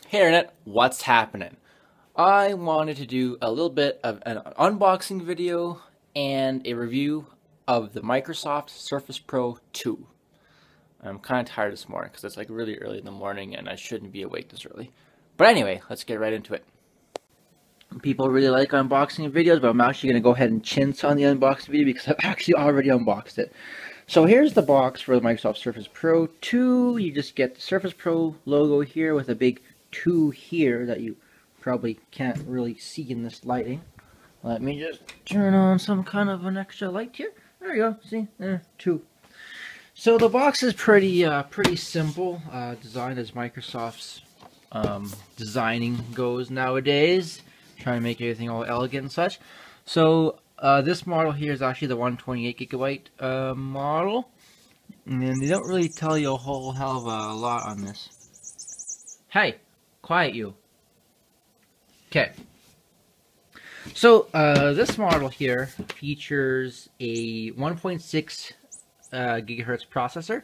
Hey Internet, what's happening? I wanted to do a little bit of an unboxing video and a review of the Microsoft Surface Pro 2. I'm kind of tired this morning because it's like really early in the morning and I shouldn't be awake this early. But anyway, let's get right into it. People really like unboxing videos, but I'm actually going to go ahead and chintz on the unboxing video because I've actually already unboxed it. So here's the box for the Microsoft Surface Pro 2. You just get the Surface Pro logo here with a big 2 here that you probably can't really see in this lighting. Let me just turn on some kind of an extra light here. There you go. See? 2. So the box is pretty simple, designed as Microsoft's designing goes nowadays. Trying to make everything all elegant and such. So this model here is actually the 128GB model, and they don't really tell you a whole hell of a lot on this. Hey, quiet you. Okay. So this model here features a 1.6 gigahertz processor,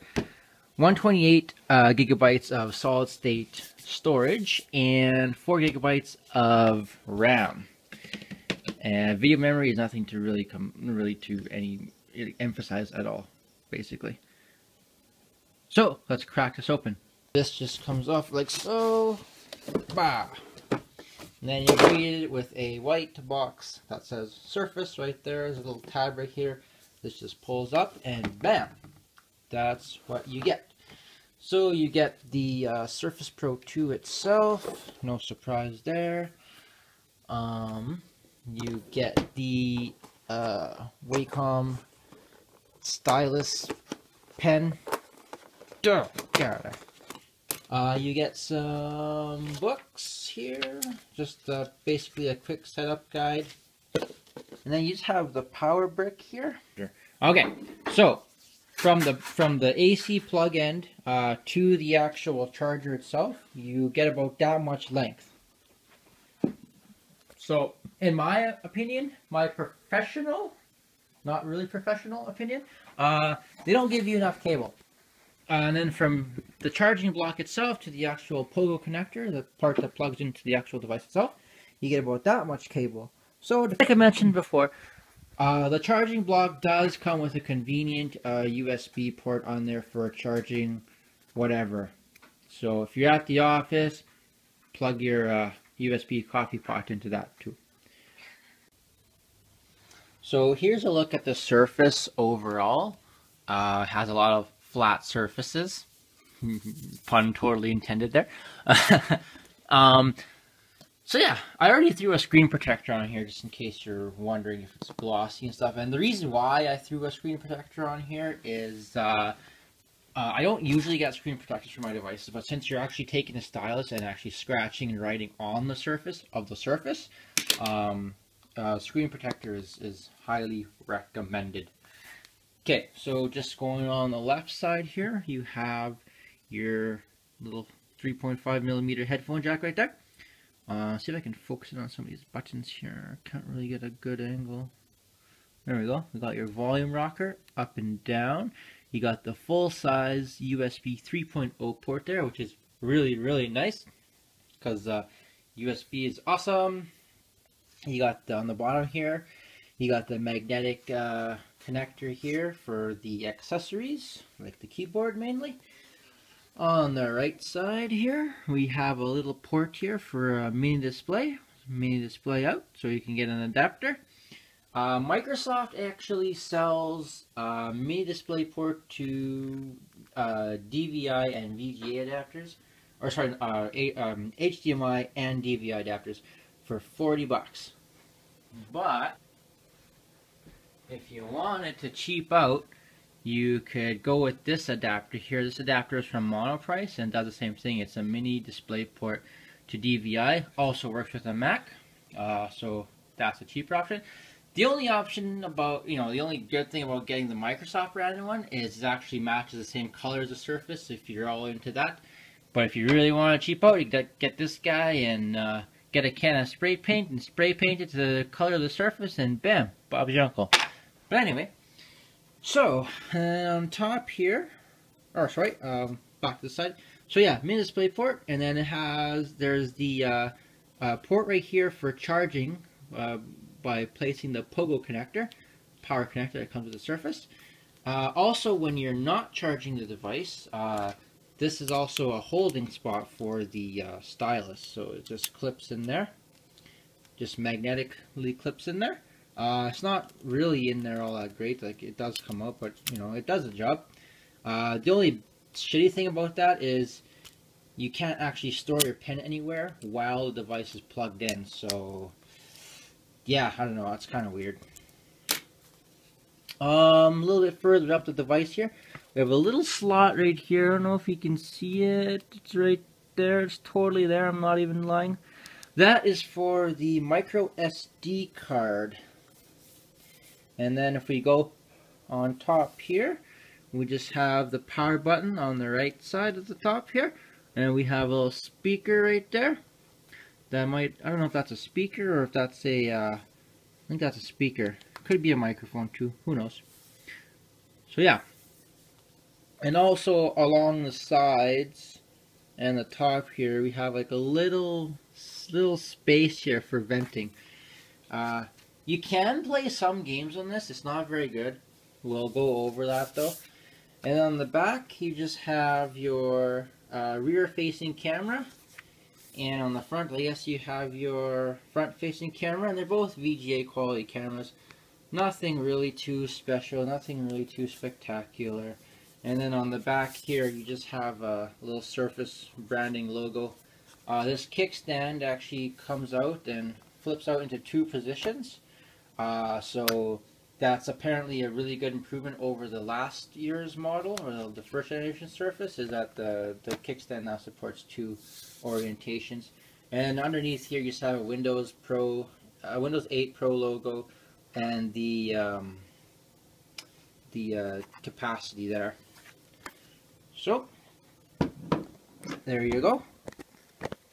128 gigabytes of solid state storage, and 4 gigabytes of RAM. And video memory is nothing to really emphasize at all, basically. So let's crack this open. This just comes off like so. Bah. And then you greet it with a white box that says Surface right there. There's a little tab right here. This just pulls up and bam, that's what you get. So you get the Surface Pro 2 itself, no surprise there. You get the Wacom stylus pen. Duh, got it. You get some books here, just basically a quick setup guide. And then you just have the power brick here. Okay, so from the AC plug end to the actual charger itself, you get about that much length. So, in my opinion, my professional, not really professional opinion, they don't give you enough cable. And then from the charging block itself to the actual Pogo connector, the part that plugs into the actual device itself, you get about that much cable. So, like I mentioned before, the charging block does come with a convenient USB port on there for charging whatever. So if you're at the office, plug your USB coffee pot into that too. So here's a look at the Surface overall. It has a lot of flat surfaces. Pun totally intended there. So yeah, I already threw a screen protector on here just in case you're wondering if it's glossy and stuff. And the reason why I threw a screen protector on here is I don't usually get screen protectors for my devices, but since you're actually taking a stylus and actually scratching and writing on the surface of the Surface, screen protector is highly recommended. Okay, so just going on the left side here, you have your little 3.5mm headphone jack right there. See if I can focus it on some of these buttons here. Can't really get a good angle. There we go. We got your volume rocker up and down. You got the full-size USB 3.0 port there, which is really nice because USB is awesome. You got on the bottom here, you got the magnetic connector here for the accessories, like the keyboard mainly. On the right side here, we have a little port here for a mini display out, so you can get an adapter. Microsoft actually sells mini display port to DVI and VGA adapters, or sorry, HDMI and DVI adapters for $40. But if you wanted to cheap out, you could go with this adapter here. This adapter is from Monoprice and does the same thing. It's a mini display port to DVI. Also works with a Mac, so that's a cheaper option. The only option about, the only good thing about getting the Microsoft branded one is it actually matches the same color as the Surface if you're all into that. But if you really want to cheap out, you get this guy and get a can of spray paint and spray paint it to the color of the Surface, and bam, Bob's your uncle. But anyway. So, on top here, or sorry, back to the side. So yeah, mini display port, and then there's the port right here for charging by placing the Pogo connector, power connector that comes with the Surface. Also, when you're not charging the device, this is also a holding spot for the stylus, so it just clips in there, just magnetically clips in there. It's not really in there all that great, like it does come out, but you know, it does the job. The only shitty thing about that is you can't actually store your pen anywhere while the device is plugged in, so yeah, I don't know, it's kind of weird. A little bit further up the device here, we have a little slot right here. I don't know if you can see it. It's right there. It's totally there. I'm not even lying. That is for the micro SD card. And then if we go on top here, we just have the power button on the right side of the top here. And we have a little speaker right there. That might, I don't know if that's a speaker or if that's a, I think that's a speaker. Could be a microphone too, who knows. So yeah. And also along the sides and the top here, we have like a little space here for venting. You can play some games on this, it's not very good. We'll go over that though. And on the back, you just have your rear-facing camera. And on the front, I guess you have your front-facing camera, and they're both VGA quality cameras. Nothing really too special, nothing really too spectacular. And then on the back here, you just have a little Surface branding logo. This kickstand actually comes out and flips out into 2 positions. So that's apparently a really good improvement over the last year's model, or the first generation Surface, is that the kickstand now supports 2 orientations. And underneath here, you just have a Windows 8 Pro logo, and the capacity there. So there you go.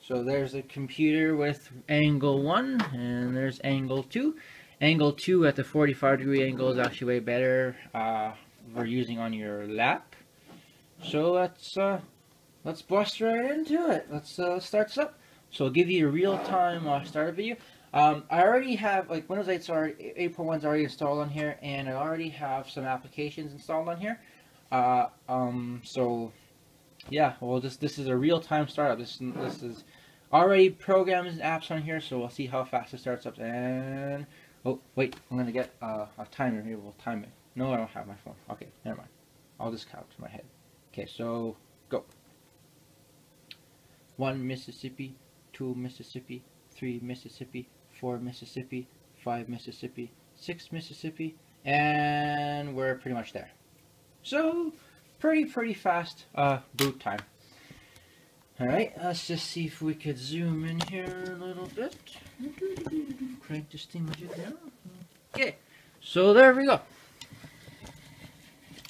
So there's a computer with angle 1, and there's angle 2. Angle 2 at the 45-degree angle is actually way better for using on your lap. So let's bust right into it. Let's start this up. So I'll give you a real-time startup video. I already have, like, Windows 8.1 is already installed on here, and I already have some applications installed on here. So yeah, well, this is a real-time startup. This is already programs and apps on here, so we'll see how fast it starts up. And oh wait, I'm gonna get a timer here. We'll time it. No, I don't have my phone. Okay, never mind. I'll just count to my head. Okay, so go. 1 Mississippi, 2 Mississippi, 3 Mississippi, 4 Mississippi, 5 Mississippi, 6 Mississippi, and we're pretty much there. So pretty fast boot time. Alright, let's just see if we could zoom in here a little bit. Crank this thing down. Okay, so there we go.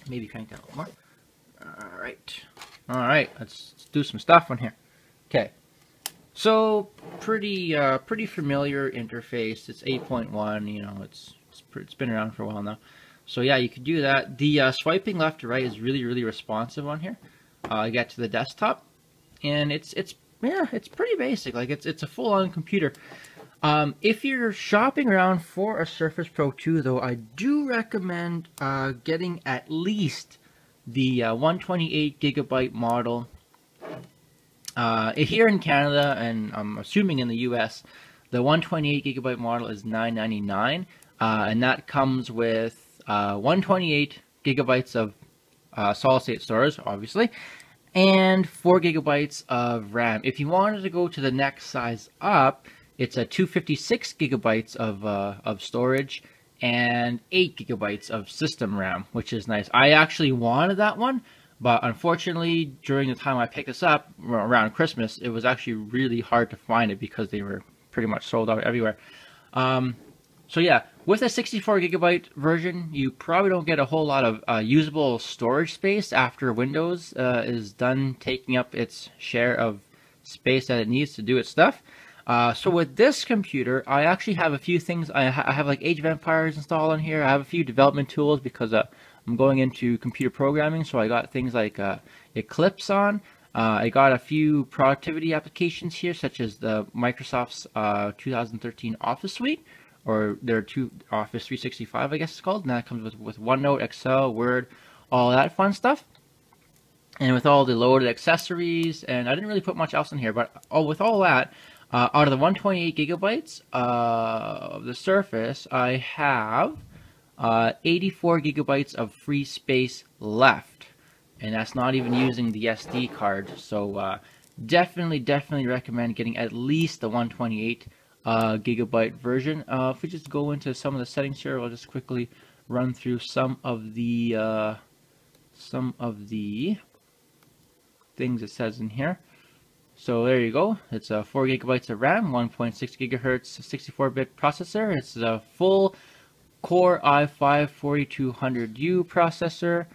Maybe crank that a little more. Alright, let's do some stuff on here. Okay, so pretty familiar interface. It's 8.1, you know, it's been around for a while now. So yeah, you could do that. The swiping left to right is really responsive on here. I get to the desktop, and it's pretty basic. Like it's a full-on computer. If you're shopping around for a Surface Pro 2, though, I do recommend getting at least the 128GB model. Here in Canada, and I'm assuming in the US, the 128GB model is $9.99, and that comes with 128 gigabytes of solid state storage, obviously, and 4 gigabytes of RAM. If you wanted to go to the next size up, it's a 256 gigabytes of storage and 8 gigabytes of system RAM, which is nice. I actually wanted that one, but unfortunately, during the time I picked this up around Christmas, it was actually really hard to find it because they were pretty much sold out everywhere. So yeah, with a 64 gigabyte version, you probably don't get a whole lot of usable storage space after Windows is done taking up its share of space that it needs to do its stuff. So with this computer, I actually have a few things. I have like Age of Empires installed on here. I have a few development tools because I'm going into computer programming, so I got things like it clips on. I got a few productivity applications here, such as the Microsoft's 2013 Office Suite, or their Office 365, I guess it's called, and that comes with OneNote, Excel, Word, all that fun stuff. And with all the loaded accessories, and I didn't really put much else in here, but with all that, out of the 128 gigabytes of the Surface, I have 84 gigabytes of free space left, and that's not even using the SD card. So definitely recommend getting at least the 128 gigabyte version. If we just go into some of the settings here, I'll just quickly run through some of the things it says in here. So there you go. It's 4 gigabytes of RAM, 1.6 gigahertz 64-bit processor. It's a full Core i5-4200U processor.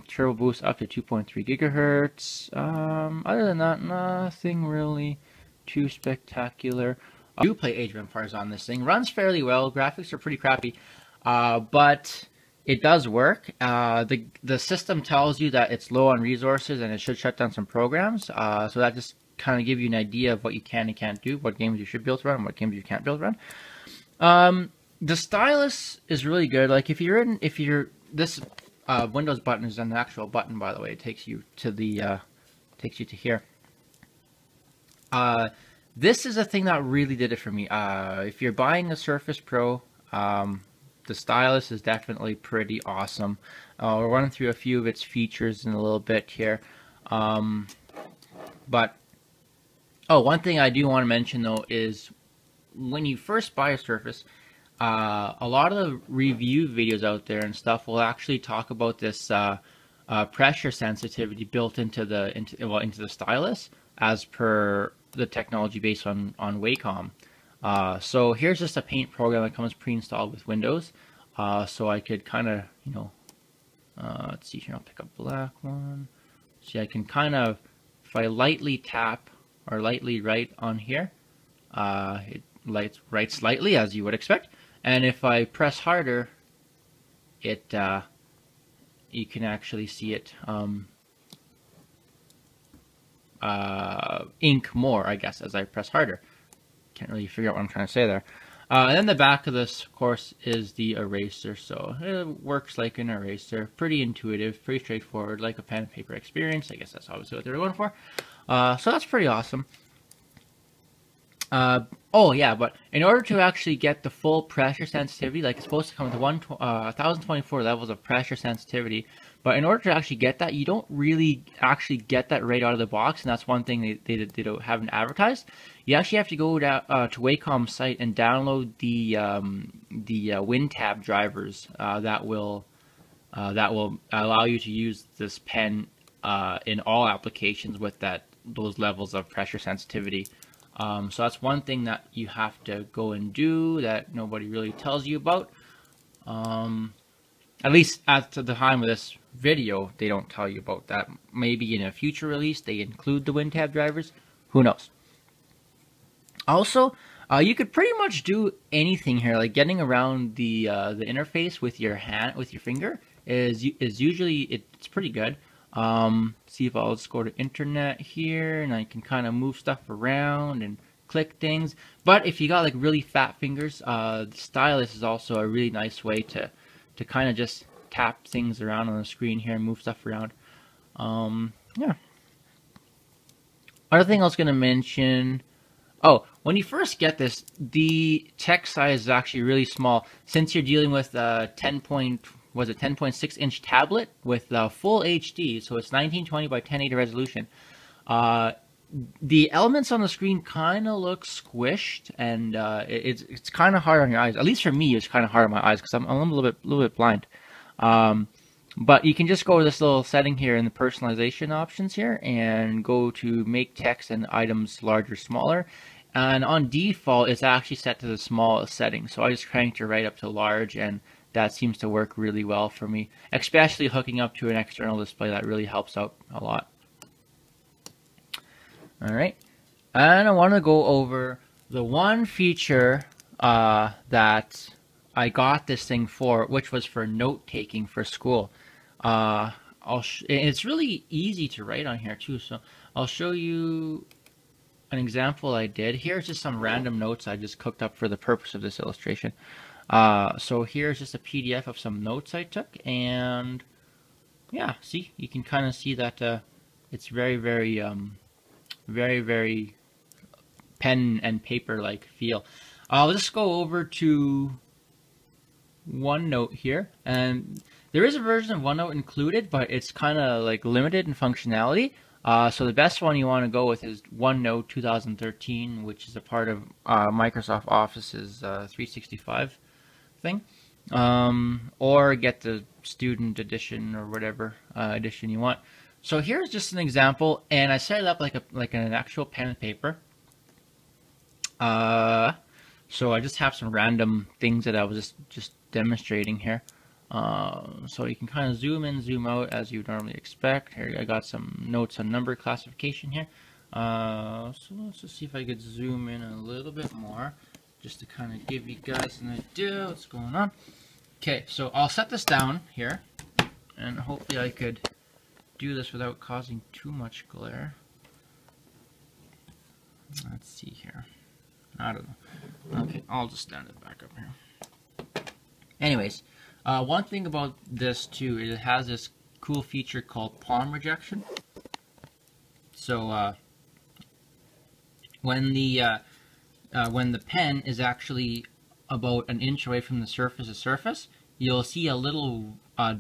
Turbo boost up to 2.3 gigahertz. Other than that, nothing really too spectacular. I do play Age of Empires on this thing. Runs fairly well. Graphics are pretty crappy, but it does work. The system tells you that it's low on resources and it should shut down some programs. So that just kind of gives you an idea of what you can and can't do, what games you should be able to run, and what games you can't be able to run. The stylus is really good. Like if you're this Windows button is an actual button, by the way. It takes you to the here. This is a thing that really did it for me. If you're buying a Surface Pro, the stylus is definitely pretty awesome. We're running through a few of its features in a little bit here. But one thing I do want to mention though is when you first buy a Surface, a lot of the review videos out there and stuff will actually talk about this pressure sensitivity built into the stylus as per the technology based on Wacom. So here's just a paint program that comes pre-installed with Windows. So I could kind of, let's see here, I'll pick up black one. See, I can kind of, if I lightly tap or lightly write on here, it writes lightly as you would expect. And if I press harder, you can actually see it ink more, I guess, as I press harder. Can't really figure out what I'm trying to say there. And then the back of this, of course, is the eraser. So it works like an eraser. Pretty intuitive, pretty straightforward, like a pen and paper experience. I guess that's obviously what they're going for. So that's pretty awesome. Oh yeah, but in order to actually get the full pressure sensitivity, like it's supposed to come with 1024 levels of pressure sensitivity, but in order to actually get that, you don't really actually get that right out of the box, and that's one thing they haven't advertised. You actually have to go to Wacom's site and download the WinTab drivers that will allow you to use this pen in all applications with those levels of pressure sensitivity. So that's one thing that you have to go and do that nobody really tells you about. At least at the time of this video, they don't tell you about that. Maybe in a future release, they include the WinTab drivers. Who knows? Also, you could pretty much do anything here, like getting around the interface with your finger is usually it's pretty good. See if I'll just go to internet here, and I can kind of move stuff around and click things. But if you got like really fat fingers, the stylus is also a really nice way to kind of just tap things around on the screen here and move stuff around. Yeah. Other thing I was going to mention. Oh, when you first get this, the text size is actually really small. Since you're dealing with 10.6 inch tablet with full HD, so it's 1920 by 1080 resolution. The elements on the screen kind of look squished, and it's kind of hard on your eyes. At least for me, it's kind of hard on my eyes because I'm a little bit blind. But you can just go to this little setting here in the personalization options here and go to make text and items larger, smaller. And on default, it's actually set to the smallest setting. So I just cranked it right up to large, and that seems to work really well for me, especially hooking up to an external display. That really helps out a lot. All right, and I want to go over the one feature that I got this thing for, which was for note taking for school. it's really easy to write on here too. So I'll show you an example I did. Here's just some random notes I just cooked up for the purpose of this illustration. So here's just a PDF of some notes I took, and yeah, see, you can kind of see that it's very, very, very pen and paper like feel. I'll just go over to OneNote here, and there is a version of OneNote included, but it's kind of like limited in functionality. So the best one you want to go with is OneNote 2013, which is a part of Microsoft Office's 365 thing, or get the student edition or whatever edition you want. So here's just an example, and I set it up like an actual pen and paper. So I just have some random things that I was just demonstrating here. So you can kind of zoom in, zoom out as you would normally expect. Here I got some notes on number classification here. So let's just see if I could zoom in a little bit more, just to kind of give you guys an idea what's going on. Okay, so I'll set this down here, and hopefully I could do this without causing too much glare. Let's see here. I don't know. Okay, I'll just stand it back up here. Anyways, one thing about this too is it has this cool feature called palm rejection. So when the pen is actually about an inch away from the surface, you'll see a little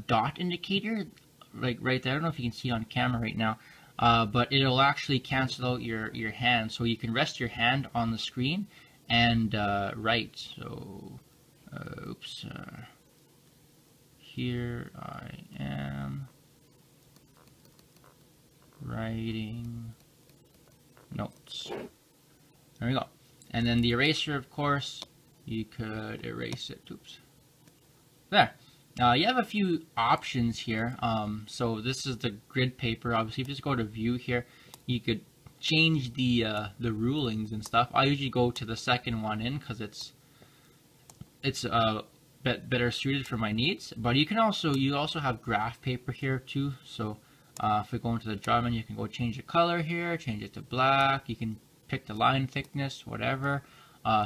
dot indicator, like right there. I don't know if you can see on camera right now, but it'll actually cancel out your hand, so you can rest your hand on the screen and write. So, oops. Here I am writing notes. There we go. And then the eraser, of course, you could erase it. Oops. There. You have a few options here. So this is the grid paper. Obviously, if you just go to view here, you could change the rulings and stuff. I usually go to the second one in because it's better suited for my needs. But you also have graph paper here too. So if we go into the draw menu, you can go change the color here, change it to black. You can pick the line thickness, whatever.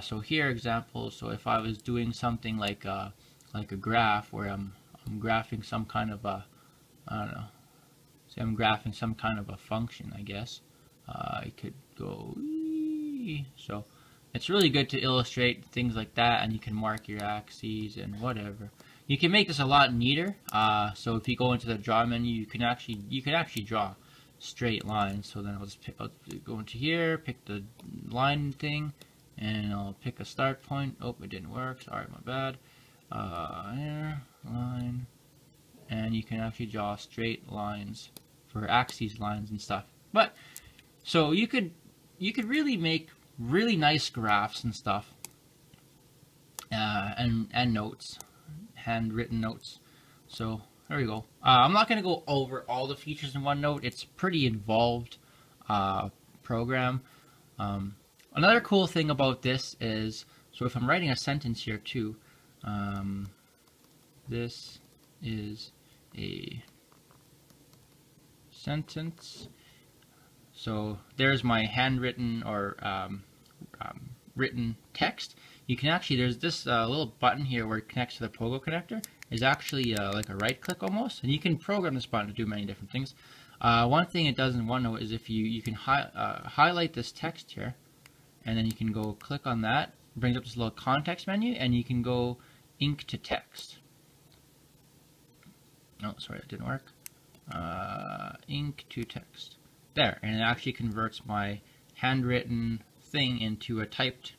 So here, examples. So if I was doing something like a graph where I'm graphing some kind of a, I don't know, say I'm graphing some kind of a function, I guess. I could go, so it's really good to illustrate things like that, and you can mark your axes and whatever. You can make this a lot neater. So if you go into the draw menu, you can actually draw straight lines. So then I'll go into here, pick the line thing, and I'll pick a start point. Oh, it didn't work. Sorry, my bad. Here, line, and you can actually draw straight lines for axes lines and stuff. But so you could really make really nice graphs and stuff, and notes, handwritten notes. So there we go. I'm not going to go over all the features in OneNote. It's a pretty involved program. Another cool thing about this is, so if I'm writing a sentence here too, this is a sentence. So there's my handwritten or written text. You can actually, there's this little button here where it connects to the Pogo connector. Is actually like a right click almost, and you can program this button to do many different things. One thing it does in OneNote is if you can highlight this text here, and then you can go click on that. It brings up this little context menu, and you can go ink to text. Oh, sorry, that didn't work. Ink to text. There, and it actually converts my handwritten thing into a typed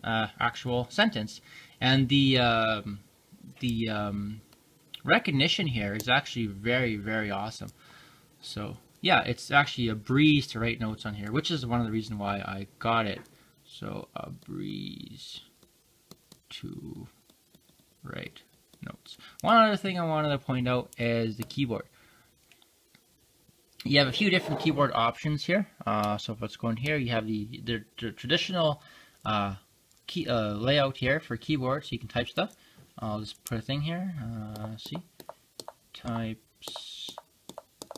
actual sentence. And the recognition here is actually very, very awesome. So yeah, it's actually a breeze to write notes on here, which is one of the reasons why I got it. So a breeze to write notes. One other thing I wanted to point out is the keyboard. You have a few different keyboard options here. So if let's go in here, you have the traditional layout here for keyboard, so you can type stuff. I'll just put a thing here. See, types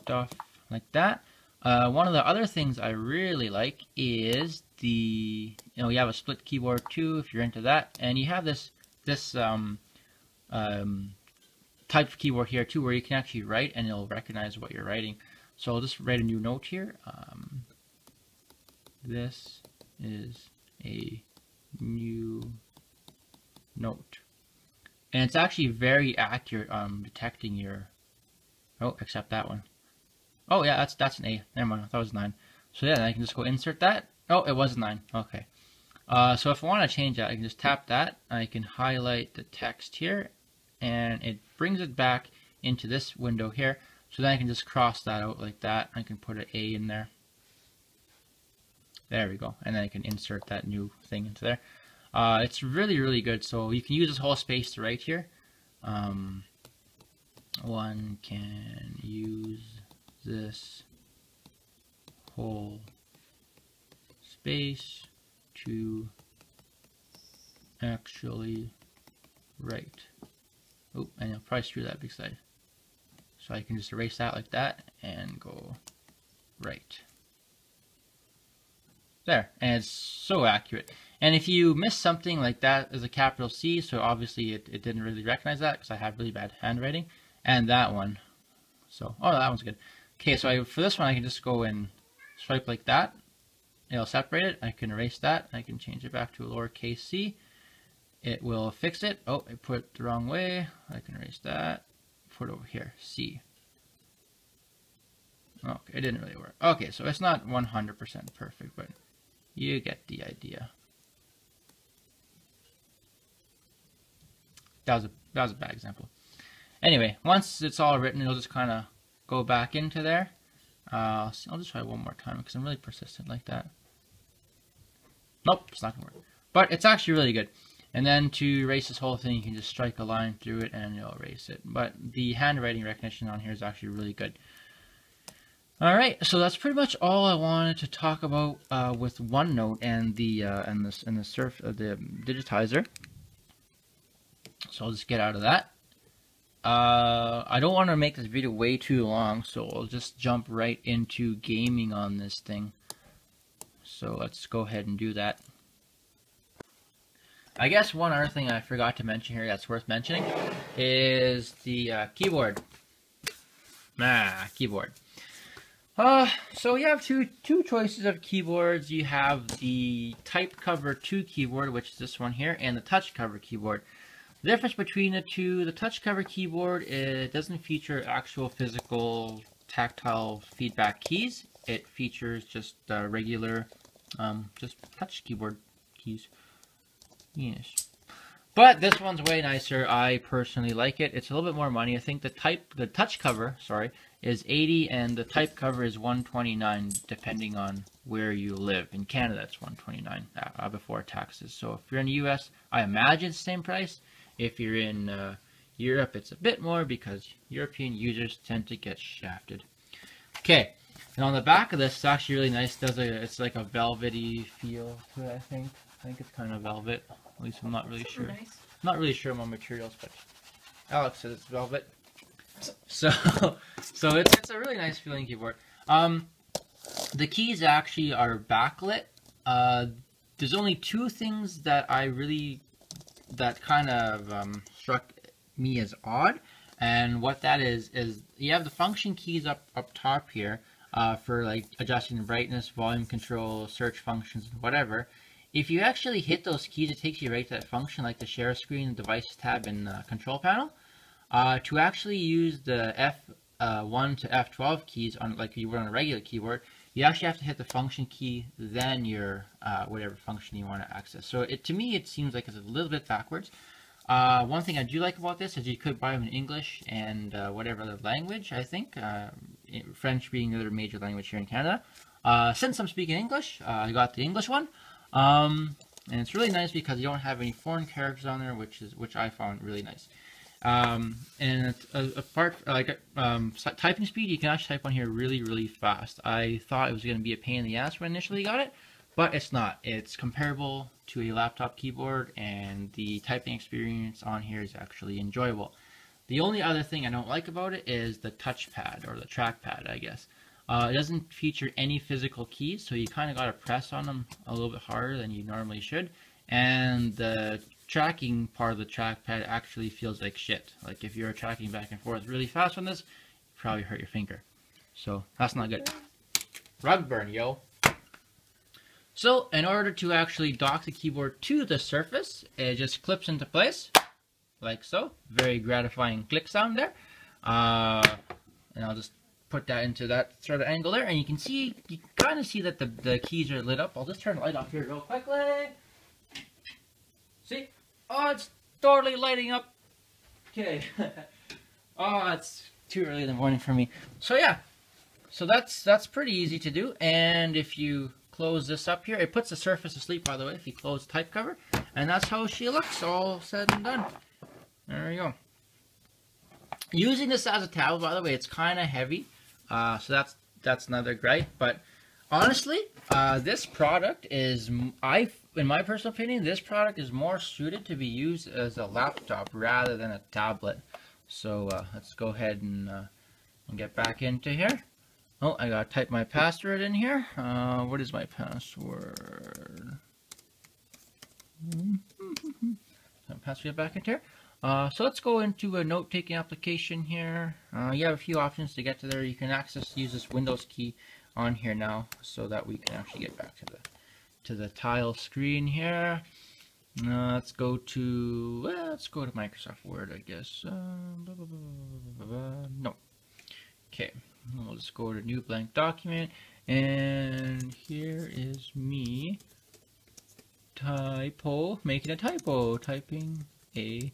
stuff like that. One of the other things I really like is you have a split keyboard too if you're into that, and you have this type of keyboard here too where you can actually write and it'll recognize what you're writing. So I'll just write a new note here. This is a new note, and it's actually very accurate detecting your, oh, except that one. Oh yeah, that's an A. Never mind, that was 9. So yeah, then I can just go insert that. Oh, it was 9. Okay. So if I want to change that, I can just tap that. I can highlight the text here, and it brings it back into this window here. So then I can just cross that out like that. I can put an A in there. There we go. And then I can insert that new thing into there. It's really, really good. So you can use this whole space to write here. One can use this whole space to actually write. Oh, and I'll probably screw that big side. So I can just erase that like that and go right. There, and it's so accurate. And if you miss something like that as a capital C, so obviously it didn't really recognize that because I have really bad handwriting, and that one. So, oh, that one's good. Okay, so for this one I can just go and swipe like that. It'll separate it. I can erase that. I can change it back to a lowercase c. It will fix it. Oh, I put it the wrong way. I can erase that. Put it over here, C. Okay, it didn't really work. Okay, so it's not 100% perfect, but you get the idea. That was a bad example. Anyway, once it's all written, it'll just kind of go back into there. I'll just try one more time because I'm really persistent like that. Nope, it's not going to work. But it's actually really good. And then to erase this whole thing, you can just strike a line through it and it'll erase it. But the handwriting recognition on here is actually really good. Alright, so that's pretty much all I wanted to talk about with OneNote and the digitizer. So I'll just get out of that. I don't want to make this video way too long, so I'll just jump right into gaming on this thing. So let's go ahead and do that. I guess one other thing I forgot to mention here that's worth mentioning is the keyboard. Keyboard. So you have two choices of keyboards. You have the Type Cover 2 keyboard, which is this one here, and the Touch Cover keyboard. The difference between the two, the Touch Cover keyboard, it doesn't feature actual physical tactile feedback keys. It features just regular, just touch keyboard keys. Yes. But this one's way nicer. I personally like it. It's a little bit more money. I think the touch cover, sorry, is $80 and the type cover is $129 depending on where you live. In Canada, it's $129 before taxes. So if you're in the US, I imagine it's the same price. If you're in Europe, it's a bit more because European users tend to get shafted. Okay, and on the back of this, it's actually really nice. It's like a velvety feel to it, I think. I think it's kind of velvet. At least I'm not really sure. Nice. I'm not really sure on materials, but Alex says it's velvet. So it's a really nice feeling keyboard. The keys actually are backlit. There's only two things that kind of struck me as odd, and what that is you have the function keys up top here for like adjusting the brightness, volume control, search functions, and whatever. If you actually hit those keys, it takes you right to that function, like the share screen, device tab, and the control panel. To actually use the F1 to F12 keys on like you would on a regular keyboard, you actually have to hit the function key, then your whatever function you want to access. So to me, it seems like it's a little bit backwards. One thing I do like about this is you could buy them in English and whatever other language, I think. French being the other major language here in Canada. Since I'm speaking English, I got the English one. And it's really nice because you don't have any foreign characters on there, which I found really nice. And apart typing speed, you can actually type on here really, really fast. I thought it was going to be a pain in the ass when I initially got it, but it's not. It's comparable to a laptop keyboard, and the typing experience on here is actually enjoyable. The only other thing I don't like about it is the touchpad, or the trackpad, I guess. It doesn't feature any physical keys, so you kind of got to press on them a little bit harder than you normally should. And the tracking part of the trackpad actually feels like shit. Like if you're tracking back and forth really fast on this, you probably hurt your finger. So that's not good. Rug burn, yo. So in order to actually dock the keyboard to the Surface, it just clips into place, like so. Very gratifying click sound there. And I'll just put that into that sort of angle there, and you can see, you kind of see that the keys are lit up. I'll just turn the light off here real quickly. See? Oh, it's totally lighting up. Okay. Oh, it's too early in the morning for me. So yeah, so that's pretty easy to do. And if you close this up here, it puts the Surface to sleep, by the way, if you close the type cover. And that's how she looks, all said and done. There we go. Using this as a tablet, by the way, it's kind of heavy. So that's another gripe. But honestly, this product is, in my personal opinion, this product is more suited to be used as a laptop rather than a tablet. So let's go ahead and get back into here. Oh, I gotta type my password in here. What is my password? Password back into here. So let's go into a note-taking application here. You have a few options to get to there. You can use this Windows key on here now, so that we can actually get back to the tile screen here. Let's go to Microsoft Word, I guess. No. Okay. We'll just go to new blank document, and here is me making a typo, typing a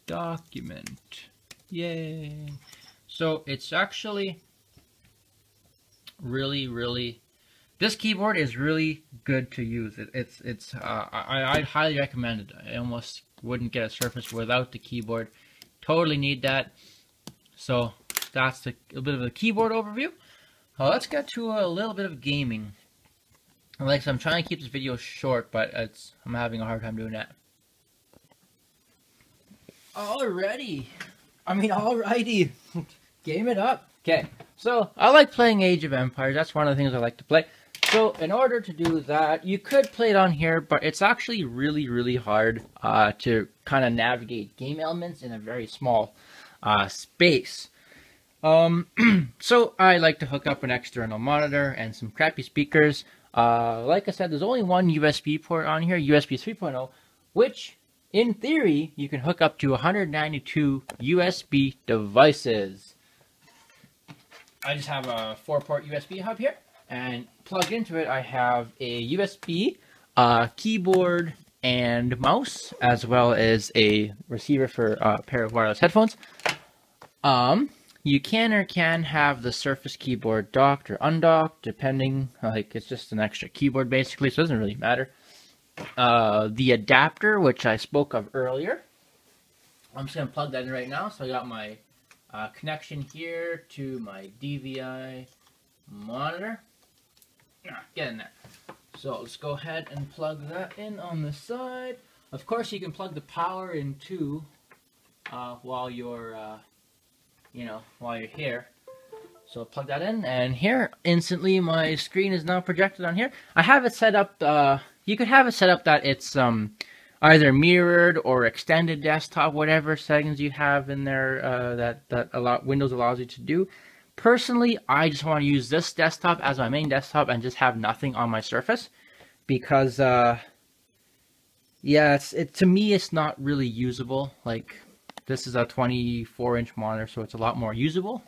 document. Yay! So it's actually really, this keyboard is really good to use. I'd highly recommend it. I almost wouldn't get a Surface without the keyboard. Totally need that. So that's a bit of a keyboard overview. Let's get to a little bit of gaming. Like I said, I'm trying to keep this video short, but I'm having a hard time doing that. Alrighty. Game it up. Okay, so I like playing Age of Empires. That's one of the things I like to play. So in order to do that, you could play it on here, but it's actually really hard to kind of navigate game elements in a very small space. So I like to hook up an external monitor and some crappy speakers. Like I said, there's only one USB port on here, USB 3.0, which in theory you can hook up to 192 USB devices. I just have a 4-port USB hub here, and plugged into it I have a USB keyboard and mouse, as well as a receiver for a pair of wireless headphones. You can or can have the Surface keyboard docked or undocked, depending. Like, it's just an extra keyboard basically, so it doesn't really matter. The adapter, which I spoke of earlier, I'm just going to plug that in right now. So I got my connection here to my DVI monitor. Get in there. So let's go ahead and plug that in on the side. Of course, you can plug the power in too while you're here. So plug that in, and here instantly my screen is now projected on here. I have it set up. You could have it set up that it's either mirrored or extended desktop, whatever settings you have in there that Windows allows you to do. Personally, I just want to use this desktop as my main desktop and just have nothing on my Surface, because yeah, to me it's not really usable. Like, this is a 24-inch monitor, so it's a lot more usable.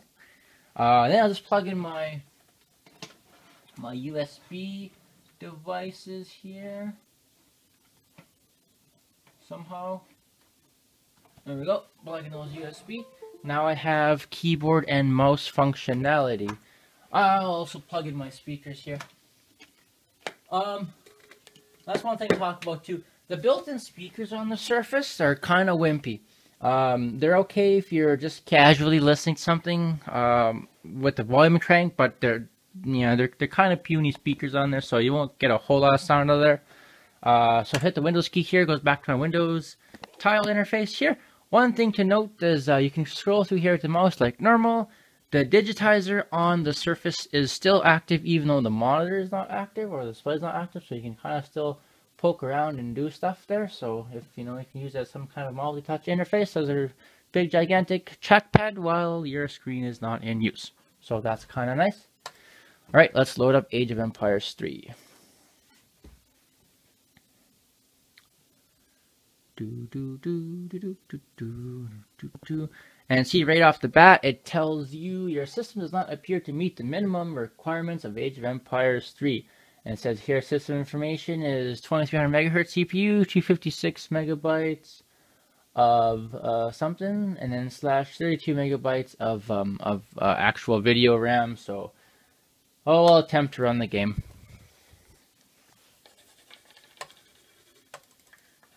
Then I'll just plug in my USB devices here. Somehow. There we go. Plug in those USB. Now I have keyboard and mouse functionality. I'll also plug in my speakers here. That's one thing to talk about too. The built-in speakers on the Surface are kind of wimpy. They're okay if you're just casually listening to something with the volume crank, but they're kind of puny speakers on there, so you won't get a whole lot of sound out of there. So hit the Windows key here, goes back to my Windows tile interface here, One thing to note is you can scroll through here with the mouse like normal. The digitizer on the Surface is still active even though the monitor is not active or the display is not active, so you can kind of still poke around and do stuff there. So if you can use it as some kind of multi-touch interface as a big gigantic trackpad while your screen is not in use. So that's kind of nice. Alright, let's load up Age of Empires 3. And see, right off the bat, it tells you your system does not appear to meet the minimum requirements of Age of Empires 3. And it says here system information is 2300 MHz CPU, 256 megabytes of something, and then slash 32 megabytes of actual video RAM. So I'll attempt to run the game.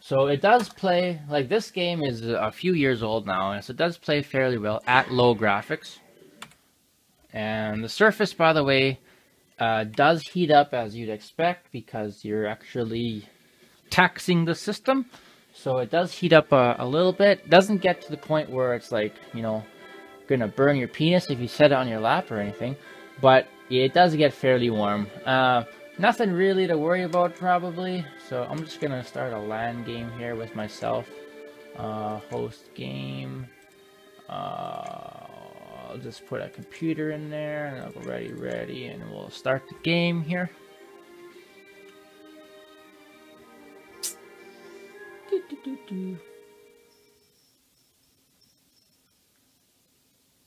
So it does play, like this game is a few years old now, and so it does play fairly well at low graphics. And the Surface, by the way, does heat up as you'd expect because you're actually taxing the system. So it does heat up a little bit. It doesn't get to the point where it's like, gonna burn your penis if you set it on your lap or anything. But it does get fairly warm. Nothing really to worry about probably. So I'm just gonna start a LAN game here with myself. Host game. I'll just put a computer in there and I'll go ready, and we'll start the game here.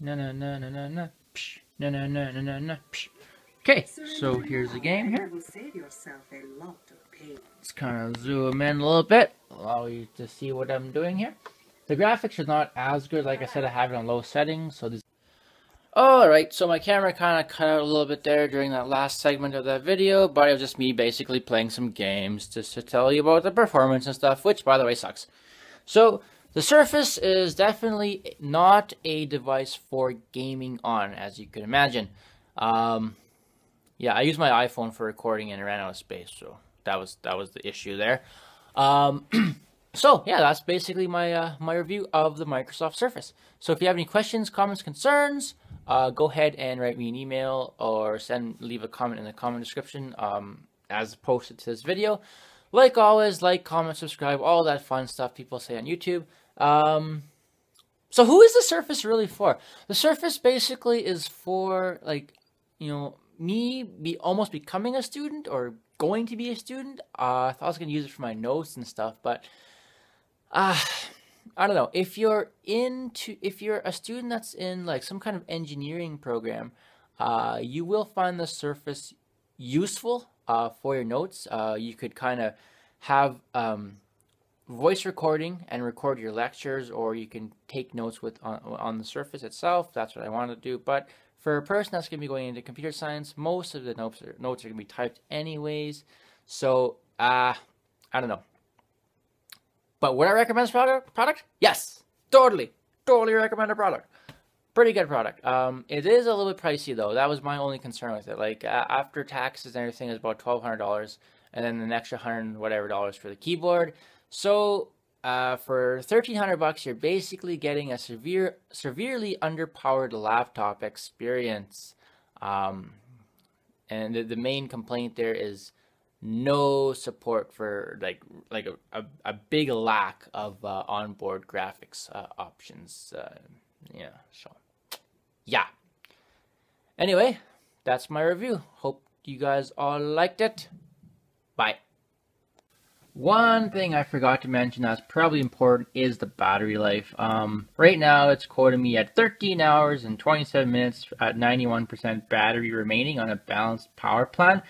No. Psh. No. Psh. Okay, so here's the game here. Let's kind of zoom in a little bit, allow you to see what I'm doing here. The graphics are not as good, like I said, I have it on low settings, so this. Alright, so my camera kind of cut out a little bit there during that last segment of that video, but it was just me basically playing some games just to tell you about the performance and stuff, which by the way sucks. So, the Surface is definitely not a device for gaming on, as you can imagine. Yeah, I use my iPhone for recording and it ran out of space, so that was the issue there. So yeah, that's basically my my review of the Microsoft Surface. So if you have any questions, comments, concerns, go ahead and write me an email or leave a comment in the comment description as posted to this video. Like always, like, comment, subscribe, all that fun stuff people say on YouTube. So who is the Surface really for? The Surface basically is for, like, me almost becoming a student or going to be a student. I thought I was going to use it for my notes and stuff, but I don't know. If you're a student that's in like some kind of engineering program, you will find the Surface useful for your notes. You could kind of have voice recording and record your lectures, or you can take notes on the Surface itself. That's what I wanted to do. But for a person that's going to be going into computer science, most of the notes are going to be typed anyways. So I don't know. But would I recommend this product? Yes, totally recommend a product. Pretty good product. It is a little bit pricey though. That was my only concern with it. Like after taxes and everything, is about $1,200, and then an extra $100 whatever for the keyboard. So for $1,300, you're basically getting a severely underpowered laptop experience. And the main complaint there is no support for like a big lack of onboard graphics options. Yeah, so yeah. Anyway, that's my review. Hope you guys all liked it. Bye. One thing I forgot to mention that's probably important is the battery life. Right now it's quoting me at 13 hours and 27 minutes at 91% battery remaining on a balanced power plan.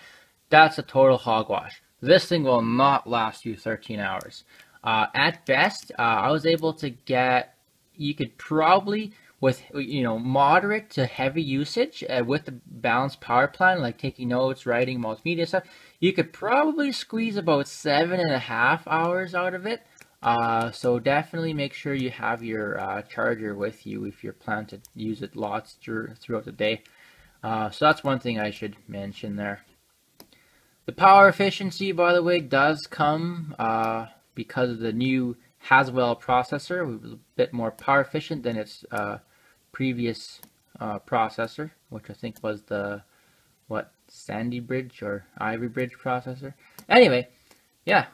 That's a total hogwash. This thing will not last you 13 hours. At best, I was able to get, you could probably, with moderate to heavy usage with the balanced power plan, like taking notes, writing, multimedia stuff, you could probably squeeze about 7.5 hours out of it. So definitely make sure you have your charger with you if you plan to use it lots throughout the day. So that's one thing I should mention there. The power efficiency, by the way, does come because of the new Haswell processor. It was a bit more power efficient than its previous processor, which I think was the Sandy Bridge or Ivy Bridge processor. Anyway, yeah,